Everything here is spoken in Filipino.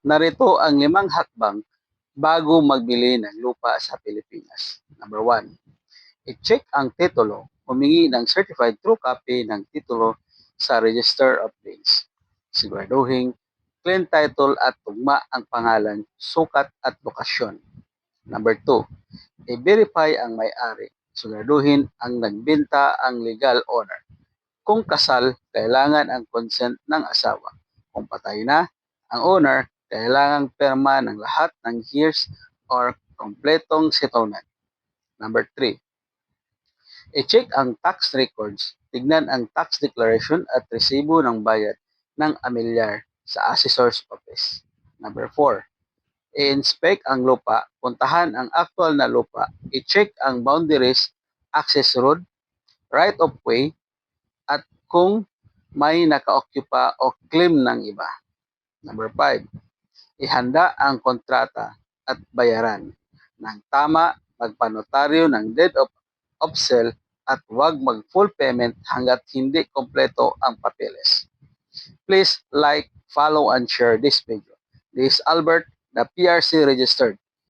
Narito ang 5 hakbang bago magbili ng lupa sa Pilipinas. Number 1, i-check ang titulo. Humingi ng certified true copy ng titulo sa Register of Deeds. Siguraduhin clean title at tugma ang pangalan, sukat at lokasyon. Number 2, i-verify ang may-ari. Siguraduhin ang nagbenta ang legal owner. Kung kasal, kailangan ang consent ng asawa. Kung patay na ang owner, kailangang perma ng lahat ng heirs or kompletong settlement. Number 3, i-check ang tax records. Tignan ang tax declaration at resibo ng bayad ng amilyar sa assessor's office. Number 4, i-inspect ang lupa. Puntahan ang actual na lupa. I-check ang boundaries, access road, right of way, at kung may naka-occupy o claim ng iba. Number 5, ihanda ang kontrata at bayaran ng tama, magpanotaryo ng deed of sale at huwag mag-full payment hanggat hindi kompleto ang papeles. Please like, follow, and share this video. This is Albert, the PRC registered